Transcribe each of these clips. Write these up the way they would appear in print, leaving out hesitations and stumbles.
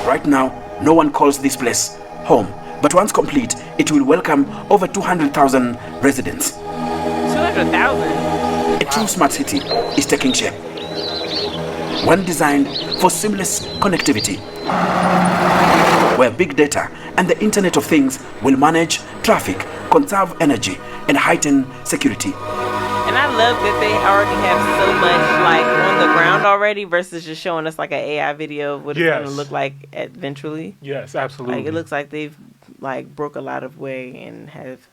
Right now, no one calls this place home, but once complete, it will welcome over 200,000 residents. 200,000? A true smart city is taking shape. One designed for seamless connectivity, where big data and the Internet of Things will manage traffic, conserve energy, and heighten security. And I love that they already have so much like on the ground already versus just showing us like an AI video of what it's going to look like eventually. Yes, absolutely. Like it looks like they've like broke a lot of way and have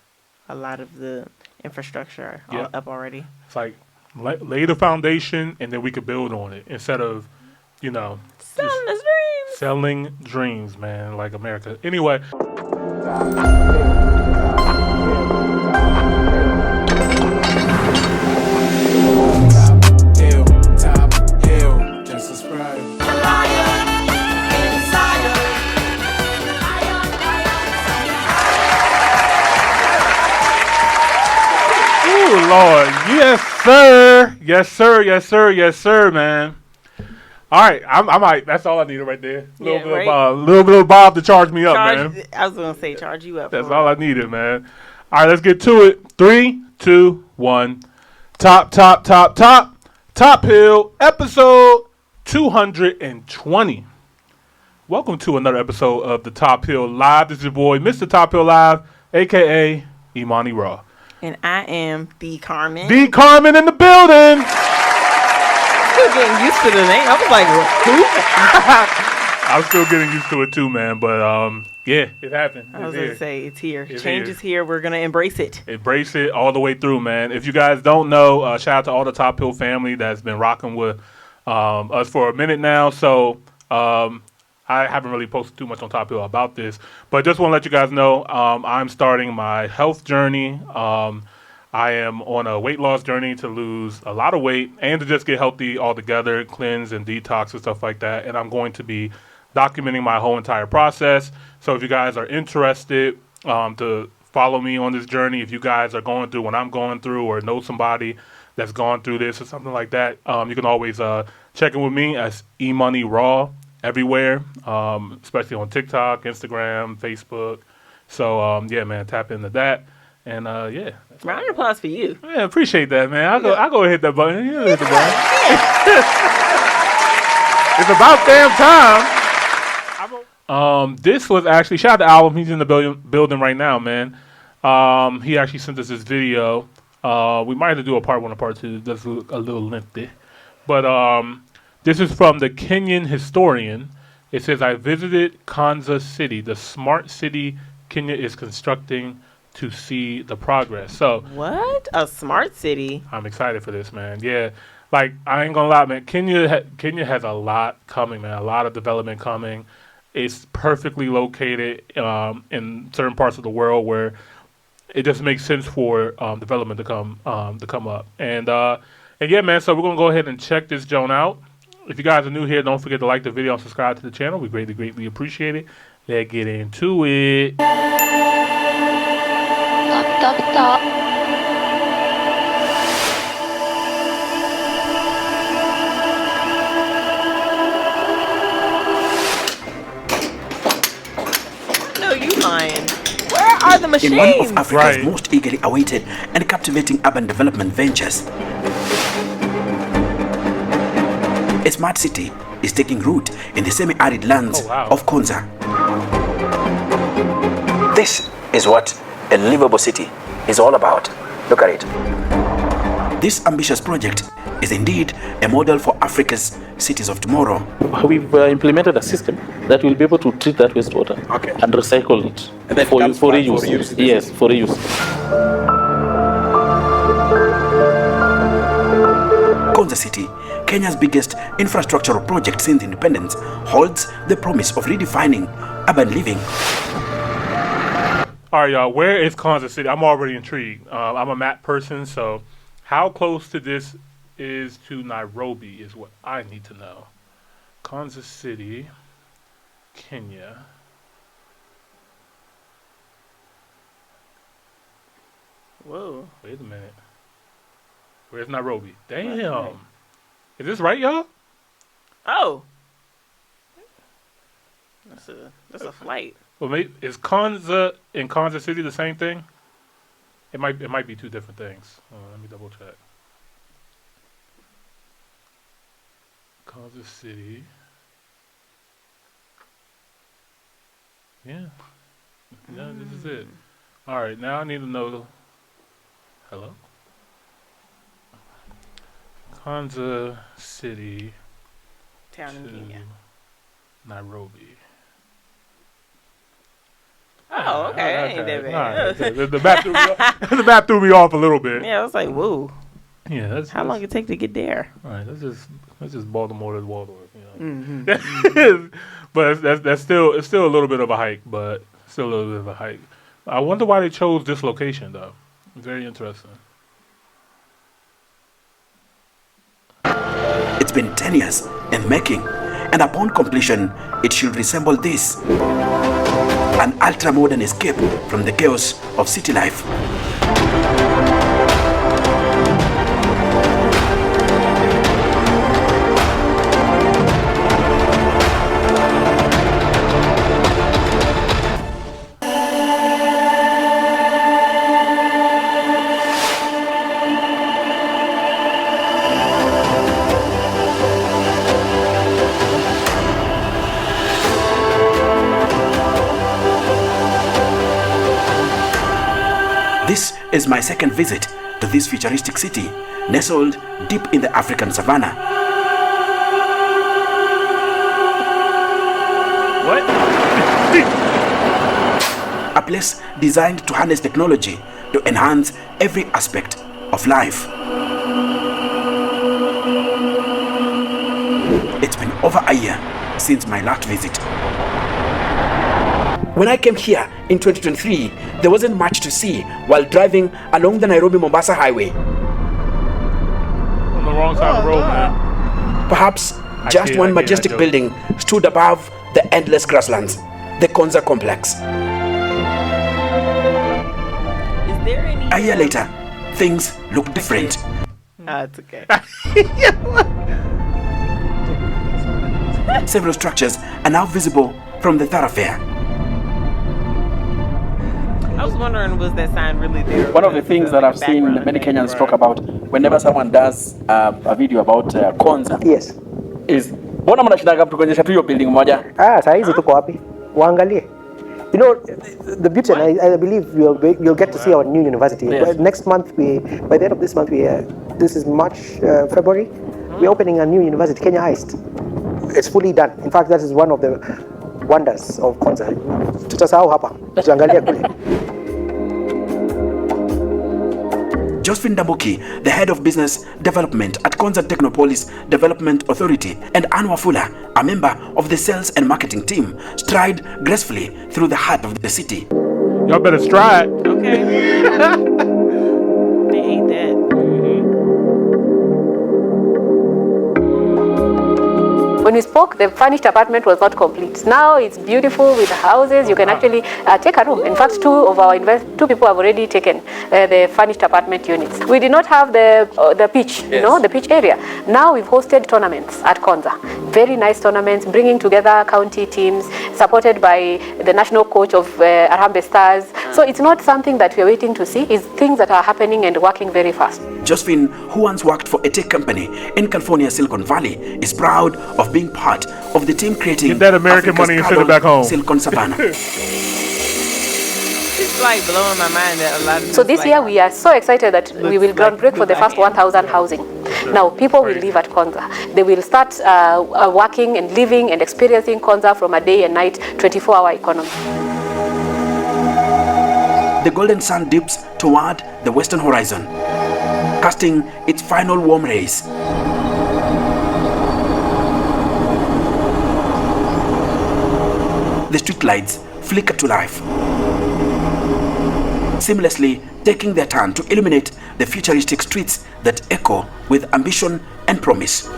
a lot of the infrastructure up already. It's like lay the foundation and then we could build on it instead of, selling us dreams. Selling dreams, man, like America. Anyway. Lord, yes sir, yes sir, man. All right, I might. That's all I needed right there. Little bit of Bob to charge me up, man. I was gonna say charge you up. That's all I needed, man. All right, let's get to it. 3, 2, 1. Top Hill, episode 220. Welcome to another episode of the Top Hill Live. This is your boy, Mr. Top Hill Live, aka Imani Raw. And I am the Carmen. The Carmen in the building. Still getting used to the name. I was like, who? I'm still getting used to it too, man. But yeah, it happened. I was going to say, it's here. Change is here. We're going to embrace it. Embrace it all the way through, man. If you guys don't know, shout out to all the Top Hill family that's been rocking with us for a minute now. So I haven't really posted too much on Top Hill about this, but just want to let you guys know I'm starting my health journey. I am on a weight loss journey to lose a lot of weight and to just get healthy altogether, cleanse and detox and stuff like that. And I'm going to be documenting my whole entire process. So if you guys are interested to follow me on this journey, if you guys are going through what I'm going through or know somebody that's gone through this or something like that, you can always check in with me as eMoney Raw everywhere, especially on TikTok, Instagram, Facebook. So yeah, man, tap into that. And yeah. Round of applause for you. Yeah, appreciate that, man. I'll go hit that button. You hit the button. It's about damn time. This was actually, shout out to Album. He's in the building right now, man. He actually sent us this video. We might have to do a part 1 or part 2. That's a little lengthy. But this is from the Kenyan Historian. It says, I visited Konza City, the smart city Kenya is constructing to see the progress. So what? A smart city? I'm excited for this, man. Yeah. Like, I ain't gonna lie, man. Kenya has a lot coming, man. A lot of development coming. It's perfectly located in certain parts of the world where it just makes sense for development to come up. And yeah, man, so we're gonna go ahead and check this joint out. If you guys are new here, don't forget to like the video and subscribe to the channel. We greatly appreciate it. Let's get into it. Top. No, you lying. Where are the machines? In one of Africa's most eagerly awaited and captivating urban development ventures, a smart city is taking root in the semi-arid lands of Konza. This is what a livable city is all about. Look at it. This ambitious project is indeed a model for Africa's cities of tomorrow. We've implemented a system that will be able to treat that wastewater and recycle it for reuse. Yes, for reuse. Konza City, Kenya's biggest infrastructural project since independence, holds the promise of redefining urban living. All right, y'all, where is Konza City? I'm already intrigued. I'm a map person, so how close to this is to Nairobi is what I need to know. Konza City, Kenya. Whoa. Wait a minute. Where's Nairobi? Damn. Is this right, y'all? Oh. That's a flight. Well, maybe, is Konza and Konza City the same thing? It might be two different things. Let me double check. Konza City. Yeah. No, this is it. All right, now I need to know. Hello? Konza City. Town in Kenya. Nairobi. Oh, okay. That ain't that bad. Right. The map threw me off a little bit. Yeah, I was like, whoa. Yeah, how long it take to get there? All right, that's just Baltimore to Waldorf. You know? But it's still a little bit of a hike, but still a little bit of a hike. I wonder why they chose this location though. Very interesting. It's been 10 years in making, and upon completion, it should resemble this. An ultra-modern escape from the chaos of city life. This is my second visit to this futuristic city, nestled deep in the African savannah. What? A place designed to harness technology to enhance every aspect of life. It's been over a year since my last visit. When I came here in 2023, there wasn't much to see while driving along the Nairobi-Mombasa highway. On the wrong side of the road, man. Perhaps just one majestic building stood above the endless grasslands, the Konza complex. Is there any... A year later, things look different. It's okay. Several structures are now visible from the thoroughfare. I was wondering, was that sign really there? One of the things that I've seen many Kenyans talk about whenever someone does a video about Konza, yes, is mbona mnashindaga kuonyesha tu hiyo building moja? Saa hizi tuko wapi? Waangalie. You know, the beauty, and I believe you'll get to see our new university. Yes. Next month, by the end of this month, this is March, February, we're opening a new university, Kenya East. It's fully done. In fact, that is one of the wonders of Konza. Tutasahau hapa. Tuangalie kule. Josephine Dambuki, the head of business development at Konza Technopolis Development Authority, and Anne Wafula, a member of the sales and marketing team, stride gracefully through the heart of the city. Y'all better stride. Okay. They ate that. When we spoke, the furnished apartment was not complete. Now it's beautiful with houses. You can actually take a room. In fact, two people have already taken the furnished apartment units. We did not have the pitch, Yes. the pitch area. Now we've hosted tournaments at Konza. Very nice tournaments, bringing together county teams, supported by the national coach of Harambee Stars. So it's not something that we're waiting to see. It's things that are happening and working very fast. Josephine, who once worked for a tech company in California, Silicon Valley, is proud of being part of the team creating Get that American Africa's money and send it back home. Silicon Savannah. It's like blowing my mind that a lot of So this year we are so excited that we will groundbreak for the first 1,000 housing. Now people will live at Konza. They will start working and living and experiencing Konza from a day and night 24-hour economy. The golden sun dips toward the western horizon, casting its final warm rays. The streetlights flicker to life, seamlessly taking their turn to illuminate the futuristic streets that echo with ambition and promise.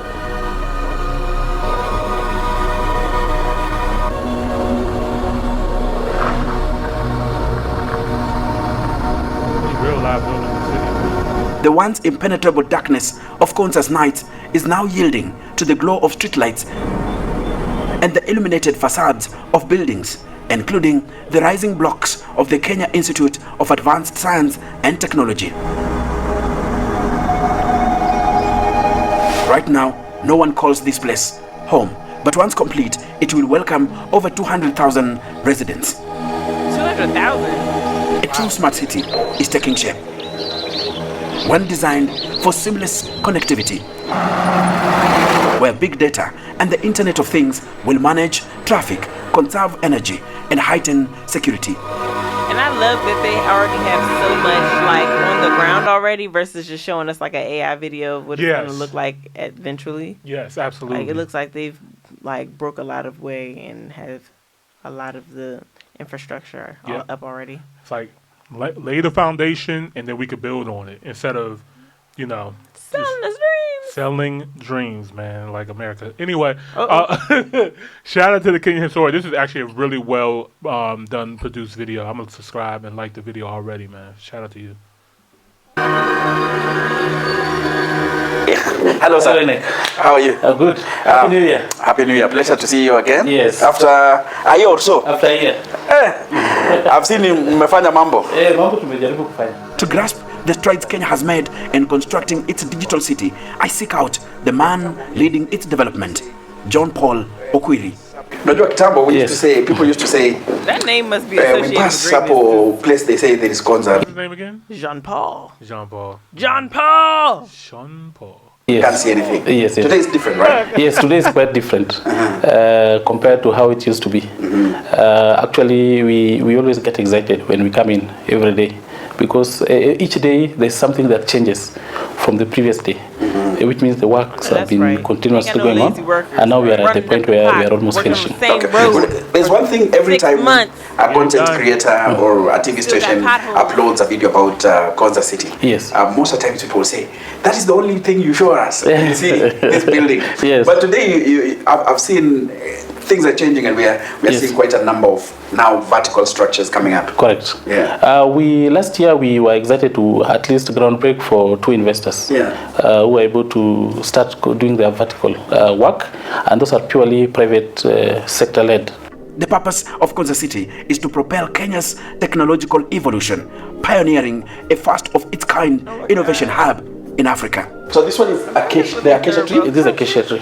The once impenetrable darkness of Konza's night is now yielding to the glow of streetlights and the illuminated facades of buildings, including the rising blocks of the Kenya Institute of Advanced Science and Technology. Right now, no one calls this place home, but once complete, it will welcome over 200,000 residents. 200,000? A true smart city is taking shape. One designed for seamless connectivity, where big data and the Internet of Things will manage traffic, conserve energy, and heighten security. And I love that they already have so much like on the ground already versus just showing us like an AI video of what it's going to look like eventually. Yes, absolutely. Like it looks like they've like broke a lot of way and have a lot of the infrastructure up already. It's like lay the foundation and then we could build on it instead of, you know, selling dreams, man, like America. Anyway, shout out to the Kenyan Historian. This is actually a really well done, produced video. I'm going to subscribe and like the video already, man. Shout out to you. Hello, sir. Nick. How are you? Good. Happy New Year. Happy New Year. Pleasure to see you again. Yes. After a year or so. After a year. I've seen him mmefanya mambo. Mambo tumejaribu kufanya. To grasp the strides Kenya has made in constructing its digital city, I seek out the man leading its development, John Paul Okwiri. Unajua kitambo we used to say, people used to say, that name must be associated we pass with Sapo place, they say there is Konza. What's his name again? Jean Paul. Jean Paul. John Paul. Sean Paul. You can't see anything. Yes. Today is different, right? Yes, today is quite different compared to how it used to be. Actually, we always get excited when we come in every day because each day there's something that changes from the previous day, which means the works have been continuously going on, and now we are at the point where we are almost finishing. Okay. Well, there's one thing every time a content creator or a TV station uploads a video about Konza City. Yes. Most of the times people say, that is the only thing you show us. You see this building. Yes. But today I've seen things are changing and we are seeing quite a number of now vertical structures coming up. Correct. Yeah. Last year we were excited to at least groundbreak for 2 investors who were able to start doing their vertical work, and those are purely private sector led. The purpose of Konza City is to propel Kenya's technological evolution, pioneering a first of its kind innovation hub in Africa. So this one is the acacia tree? It is acacia tree.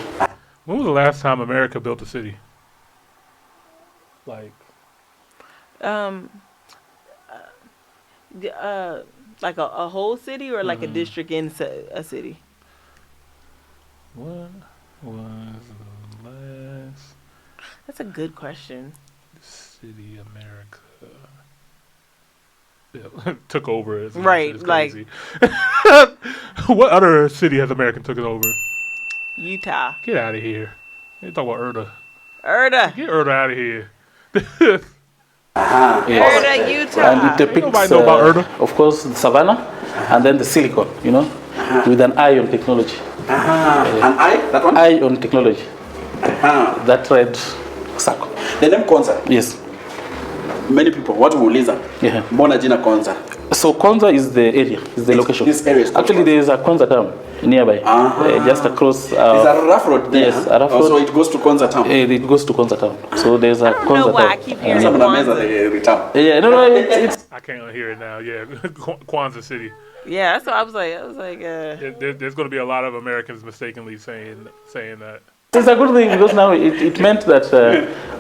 When was the last time America built a city? Like like a whole city or like a district in a city? What was the last That's a good question. city America took over? Right, like what other city has America took it over? Utah. Get out of here! You talk about Erda. Get Erda out of here. Erda, Utah. And it depicts, nobody know about Erda. of course, the Savannah and then the Silicon, with an eye on technology. An eye? That one? Eye on technology. That red circle. The name Konza. Yes. Many people, what huuliza? Yeah. Mbona jina Konza? So Konza is the area, is the location. This area is actually there is a Konza town nearby, just across. There's a rough road there. Yes, a rough road. So it goes to Konza town. It goes to Konza town. So there's a Konza town. I don't know why I keep hearing Kwanzaa. Yeah, no, it's. I can't hear it now. Yeah, Konza City. Yeah, that's what I was like. There's going to be a lot of Americans mistakenly saying that. It's a good thing because now it meant that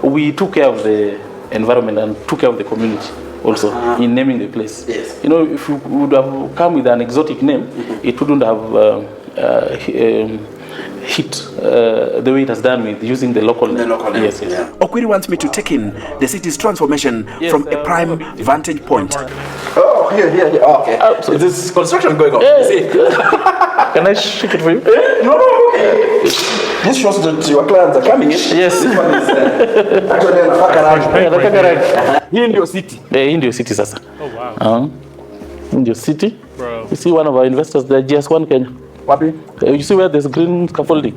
we took care of the environment and took care of the community also in naming the place. Yes. If you would have come with an exotic name, it wouldn't have hit the way it has done with using the local name. Yes. Okwiri wants me to take in the city's transformation from a prime vantage point. Oh, here. Oh, okay. So this is construction going on. See? Can I shake it for you? No. This shows that your clients are coming in. Yes. This one is actually Indio City. Indio City sasa. Oh wow. Indio City. Bro. You see one of our investors there, GS1 Kenya. Wapi? You see where there's green scaffolding?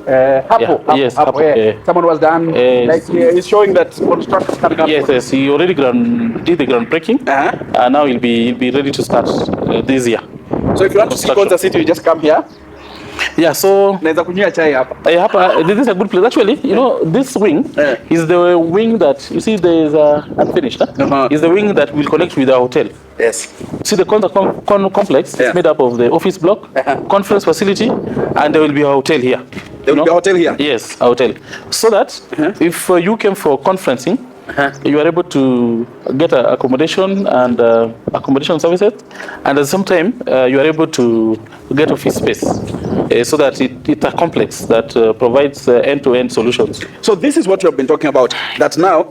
Hapo. Yes, Hapo. Hapo. Someone was done. It's showing that construction is coming up. Yes. He already did the groundbreaking. And now he'll be ready to start this year. So if you want to see Konza City, you just come here. Yeah, so naweza kunywa chai hapa. This is a good place. Actually, you know, this wing is the wing that you see there is unfinished. Is the wing that will connect with our hotel. Yes. See the Konza complex is made up of the office block, conference facility, and there will be a hotel here. There will be a hotel here? Yes, a hotel. So that if you came for conferencing, you are able to get accommodation and accommodation services, and at the same time, you are able to get office space. So that it's a complex that provides end-to-end solutions. So this is what you have been talking about, that now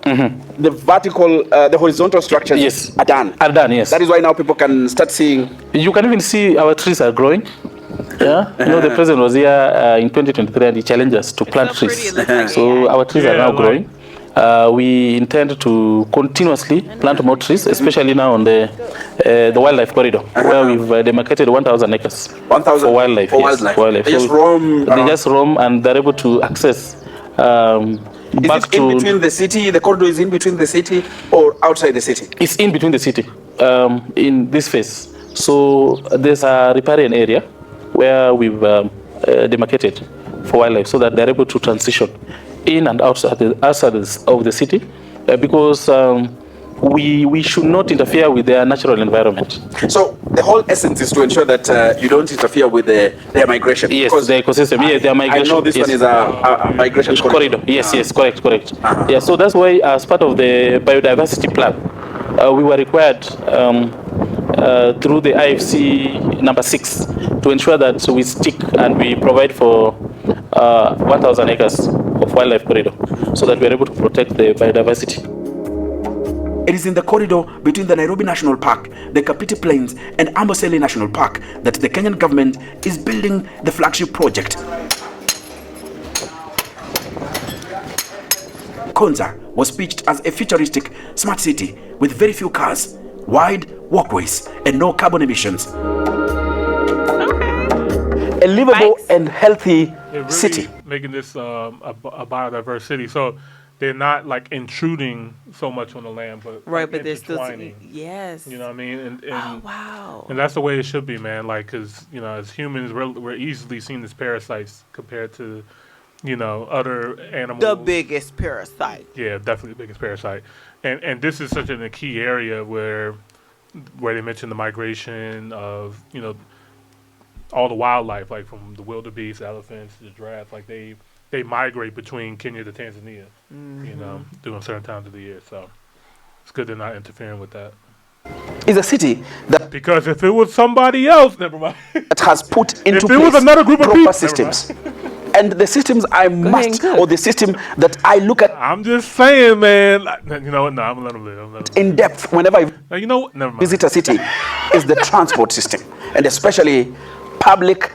the vertical, the horizontal structures are done. Are done, yes. That is why now people can start seeing. You can even see our trees are growing. Yeah, you know, the president was here in 2023 and he challenged us to plant trees. So our trees are now growing. We intend to continuously plant more trees, especially now on the wildlife corridor, where we've demarcated 1,000 acres 1,000 for wildlife. For wildlife. They just roam. They just roam and they're able to access. Is it in between the city? The corridor is in between the city or outside the city? It's in between the city, in this phase. So there's a riparian area where we've demarcated for wildlife, so that they're able to transition in and outside of the city, because we should not interfere with their natural environment. So the whole essence is to ensure that you don't interfere with their migration. Yes, the ecosystem. Yes, their migration. I know this one is a migration corridor. Yes, correct. Yeah, so that's why, as part of the biodiversity plan, we were required through the IFC number 6 to ensure that we stick and we provide for 1,000 acres of wildlife corridor, so that we're able to protect the biodiversity. It is in the corridor between the Nairobi National Park, the Kapiti Plains, and Amboseli National Park that the Kenyan government is building the flagship project. Konza was pitched as a futuristic smart city with very few cars, wide walkways, and no carbon emissions. A livable and healthy really city. Making this a biodiverse city. So they're not like intruding so much on the land, but right, but they're still yes. You know what I mean? And oh wow. And that's the way it should be, man. Like, because you know, as humans, we're easily seen as parasites compared to, you know, other animals. The biggest parasite. Yeah, definitely the biggest parasite. And this is such a key area where they mentioned the migration of, you know, all the wildlife, like from the wildebeest, elephants, the giraffe, like they migrate between Kenya to Tanzania, you know, during certain times of the year. So it's good they're not interfering with that. Is a city that, because if it was somebody else, never mind. That has put into if it place was another group of people, systems. And the systems or the system that I look at. I'm just saying, man. You know what? No, I'm gonna let them live. In depth, whenever I you know what? Never mind. Visit a city, is the transport system, and especially public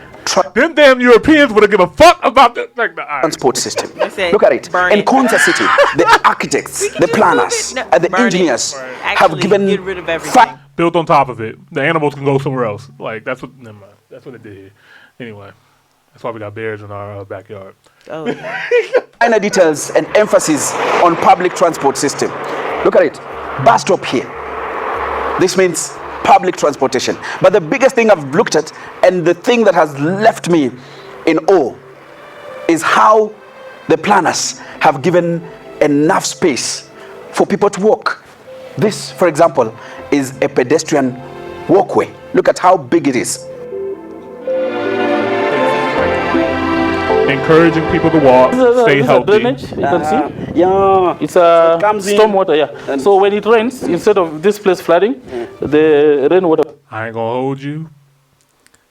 them damn Europeans would have given a fuck about the transport system. Look at it. In Konza City, the architects, the planners, the engineers have given rid of everything. Built on top of it. The animals can go somewhere else. Like that's what. Never mind. That's what it did here. Anyway, that's why we got bears in our backyard. Oh. Yeah. Finer details and emphasis on public transport system. Look at it. Bus stop here. This means public transportation. But the biggest thing I've looked at, and the thing that has left me in awe, is how the planners have given enough space for people to walk. This, for example, is a pedestrian walkway. Look at how big it is. Encouraging people to walk, stay healthy. Drainage, you can see. Yeah, it's a stormwater. Yeah. So when it rains, instead of this place flooding, the rainwater. I ain't gonna hold you.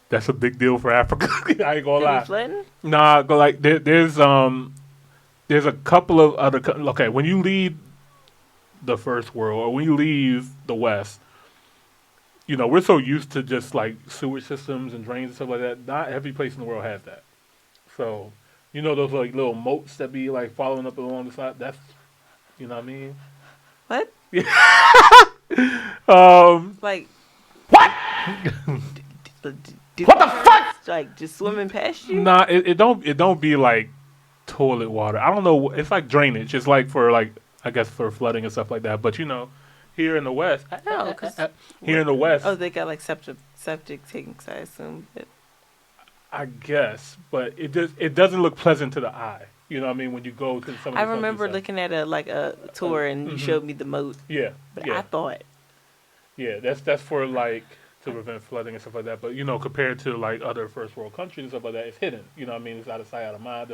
That's a big deal for Africa. I ain't gonna lie. Flooding? Nah, like there's a couple of other. Okay, when you leave the first world or when you leave the West, you know, we're so used to just like sewage systems and drains and stuff like that. Not every place in the world has that. So, you know those like little moats that be like following up along the side? That's, you know what I mean? What? Yeah. Like what? What the fuck? Like just swimming past you? Nah, it don't be like toilet water. I don't know. It's like drainage. It's like for like, I guess for flooding and stuff like that. But you know, here in the West, no, here in the West, oh, they got like septic tanks, I assume. I guess, but it doesn't look pleasant to the eye. You know what I mean? When you go to some of I remember looking at a tour and you showed me the moat. Yeah. But I thought. Yeah, that's for like to prevent flooding and stuff like that. But you know, compared to like other first world countries and stuff like that, it's hidden. You know what I mean? It's out of sight, out of mind.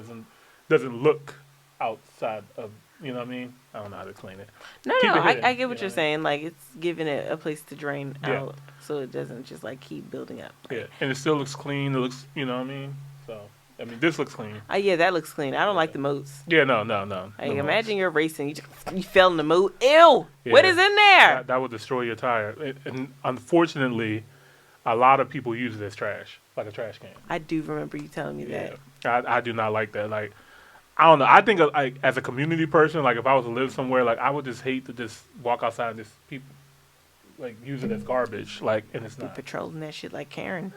Doesn't look outside of, you know what I mean? I don't know how to explain it. No, I get what you're saying. Like, it's giving it a place to drain out so it doesn't just like keep building up. Yeah, and it still looks clean. It looks, you know what I mean? So, I mean, this looks clean. Yeah, that looks clean. I don't like the moats. Yeah, no. Like, imagine you're racing, you fell in the moat. Ew! Yeah. What is in there? That would destroy your tire. And unfortunately, a lot of people use it as trash, like a trash can. I do remember you telling me that. I do not like that. Like, I don't know. I think like as a community person, like if I was to live somewhere, like I would just hate to just walk outside and just people like use it as garbage. Like, and it's not. Be patrolling that shit like Karen.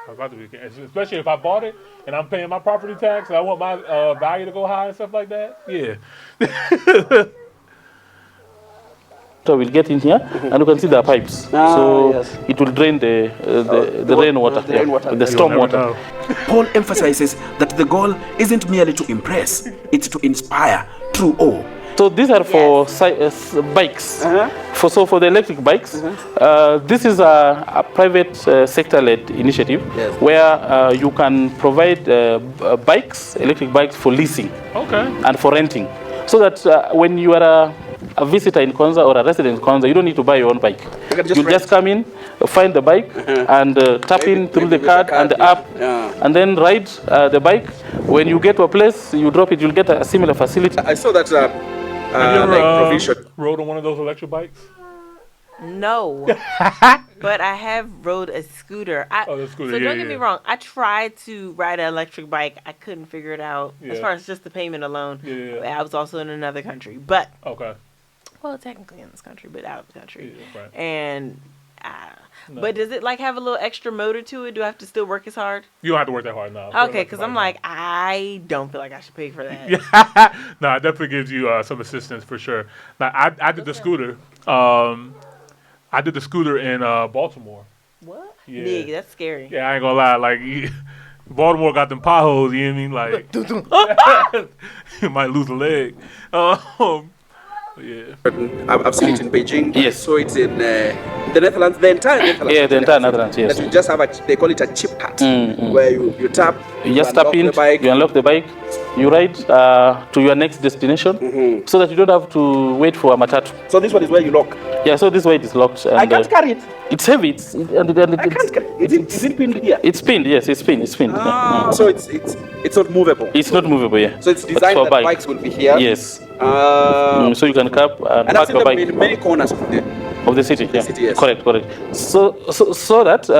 I'm about to be, especially if I bought it and I'm paying my property tax and I want my value to go high and stuff like that. Yeah. So we'll get in here, and you can see the pipes. It will drain the rainwater, the storm water. Paul emphasizes that the goal isn't merely to impress, it's to inspire through awe. So these are for bikes. For the electric bikes, this is a private sector-led initiative where you can provide electric bikes for leasing and for renting. So that when you are a visitor in Konza or a resident in Konza, you don't need to buy your own bike. You just come in, find the bike, and tap in through the card and the app, and then ride the bike. When you get to a place, you drop it, you'll get a similar facility. I saw that have you ever provision. Rode on one of those electric bikes? No. But I have rode a scooter. So don't get me wrong. I tried to ride an electric bike. I couldn't figure it out as far as just the payment alone. I was also in another country. But well, technically in this country, but out of the country. Right. And but does it like have a little extra motor to it? Do I have to still work as hard? You don't have to work that hard now. Okay, because I'm like, I don't feel like I should pay for that. No, it definitely gives you some assistance for sure. Now, I did the scooter. I did the scooter in Baltimore. What? Yeah. Big, that's scary. Yeah, I ain't gonna lie. Like, Baltimore got them potholes, you know what I mean? Like, you might lose a leg. Yeah. I've seen it in Beijing. Yes. So it's in the Netherlands, the entire Netherlands. Yeah, the entire Netherlands, yes. That you just have they call it a chip card, where you tap. You just tap in, you unlock the bike, you ride to your next destination, so that you don't have to wait for a matatu. So this one is where you lock? Yeah, so this way it is locked. And, I can't carry it. It's heavy. I can't carry it. Is it pinned here? It's pinned, yes, it's pinned. So it's not movable? It's not movable, yeah. So it's designed that bikes will be here? Yes. So you can cap and park your bike. In many corners of the city. City, yes. Correct. So that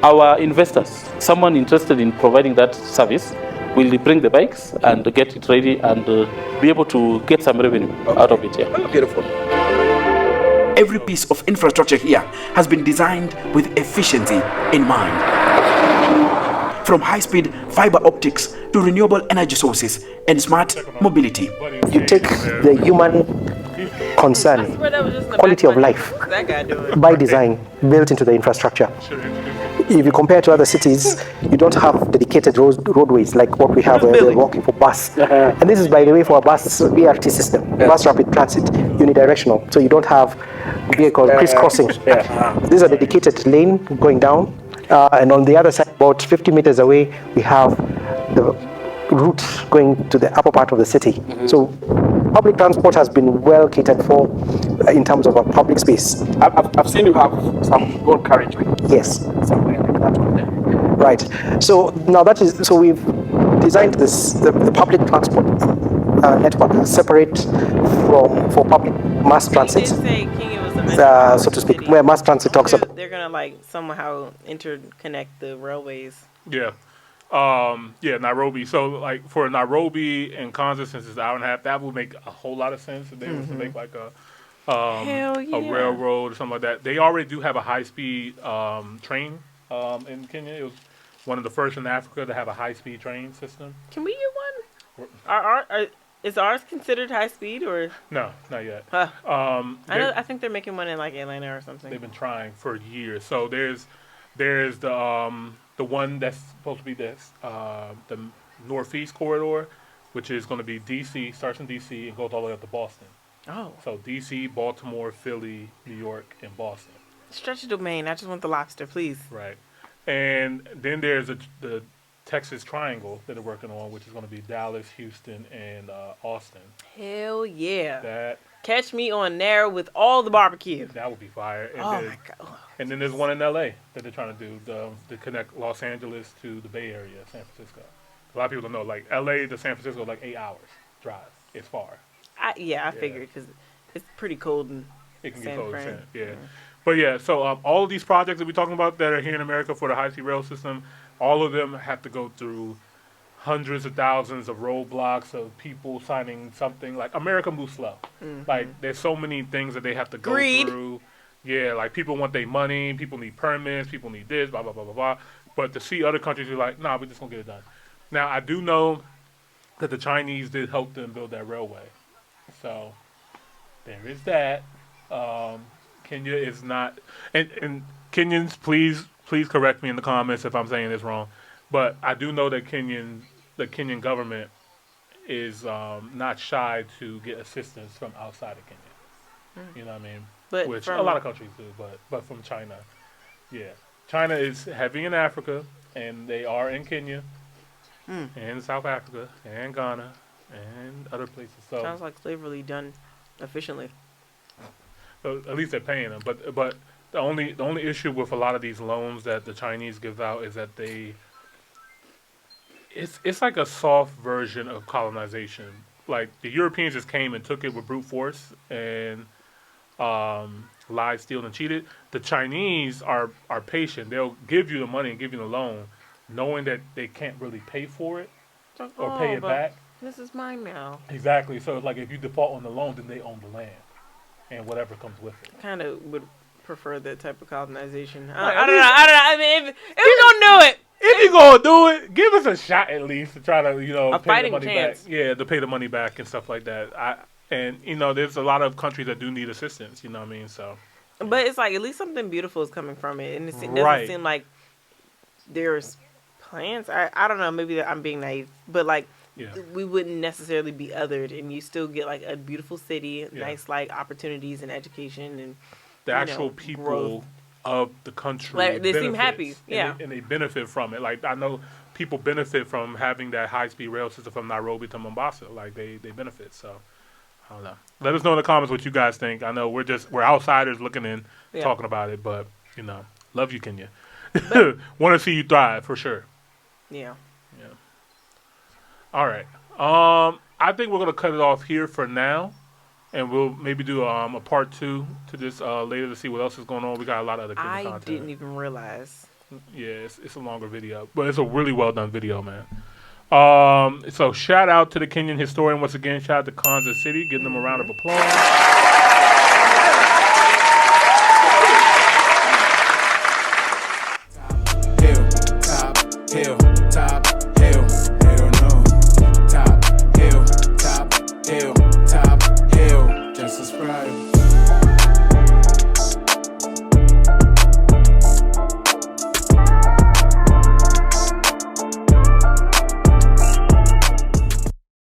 our investors, someone interested in providing that service, will bring the bikes and get it ready and be able to get some revenue out of it. Yeah. Oh, beautiful. Every piece of infrastructure here has been designed with efficiency in mind. From high-speed fiber optics to renewable energy sources and smart mobility. You take the human concern, quality of life, by design, built into the infrastructure. If you compare to other cities, you don't have dedicated roadways like what we have where we're walking for bus. And this is, by the way, for a bus BRT system, bus rapid transit, unidirectional. So you don't have vehicles crisscrossing. This is a dedicated lane going down. And on the other side, about 50 meters away, we have the route going to the upper part of the city. So public transport has been well catered for in terms of a public space. I've seen you have some road carriageway. Yes. Somewhere like that one there. Right. So now we've designed the public transport network separate for public mass transit. So to speak, where mass transit talks about. They're gonna like somehow interconnect the railways. Yeah. Nairobi. So like for Nairobi and Konza, since it's an hour and a half, that would make a whole lot of sense if they were to make like a railroad or something like that. They already do have a high-speed train in Kenya. It was one of the first in Africa to have a high-speed train system. Can we get one? Is ours considered high speed or? No, not yet. I think they're making one in like Atlanta or something. They've been trying for years. So there's the the one that's supposed to be the northeast corridor, which is going to be D.C., starts in D.C. and goes all the way up to Boston. Oh. So D.C., Baltimore, Philly, New York, and Boston. Stretch the domain. I just want the lobster, please. Right. And then there's the Texas Triangle that they're working on, which is going to be Dallas, Houston, and Austin. Hell yeah. That Catch me on there with all the barbecue. That would be fire. And oh, then, my God. And then there's one in L.A. that they're trying to do, to connect Los Angeles to the Bay Area, San Francisco. A lot of people don't know, like, L.A. to San Francisco is like 8 hours drive. It's far. I figured because it's pretty cold in It can San get cold Fran. in yeah. But yeah, so all of these projects that we're talking about that are here in America for the high-speed rail system, all of them have to go through hundreds of thousands of roadblocks of people signing something. Like, America moves slow. Mm-hmm. Like, there's so many things that they have to go through. Yeah, like, people want their money, people need permits, people need this, blah, blah, blah, blah, blah. But to see other countries, you're like, nah, we're just going to get it done. Now, I do know that the Chinese did help them build that railway. So, there is that. Kenya is not... And Kenyans, please correct me in the comments if I'm saying this wrong. But I do know that the Kenyan government is not shy to get assistance from outside of Kenya. You know what I mean? But which a lot of countries do, but from China. Yeah. China is heavy in Africa, and they are in Kenya, and South Africa, and Ghana, and other places. So sounds like slavery done efficiently. At least they're paying them. But the only issue with a lot of these loans that the Chinese give out is that it's like a soft version of colonization. Like, the Europeans just came and took it with brute force and lied, stealed, and cheated. The Chinese are patient. They'll give you the money and give you the loan, knowing that they can't really pay for it or pay it back. This is mine now. Exactly. So it's like, if you default on the loan, then they own the land and whatever comes with it. Kind of would prefer that type of colonization. I don't know. I mean, if we're gonna do it, if you're gonna do it, give us a shot at least to try to, pay the money chance. back. Yeah, to pay the money back and stuff like that. There's a lot of countries that do need assistance. You know what I mean? So, but it's like, at least something beautiful is coming from it, and it doesn't seem like there's plans. I don't know. Maybe I'm being naive, but like. Yeah. We wouldn't necessarily be othered, and you still get like a beautiful city, nice like opportunities and education, and the actual people growth of the country. Like, they seem happy, and they benefit from it. Like, I know people benefit from having that high-speed rail system from Nairobi to Mombasa. Like, they benefit. So I don't know. Let us know in the comments what you guys think. I know we're outsiders looking in, talking about it, but love you, Kenya. Want to see you thrive for sure. Yeah. All right. I think we're gonna cut it off here for now, and we'll maybe do a part 2 to this later to see what else is going on. We got a lot of other content. I didn't even realize. Yeah, it's a longer video, but it's a really well done video, man. So shout out to the Kenyan Historian once again. Shout out to Konza City. Give them a round of applause. Top hill. Top hill, just subscribe.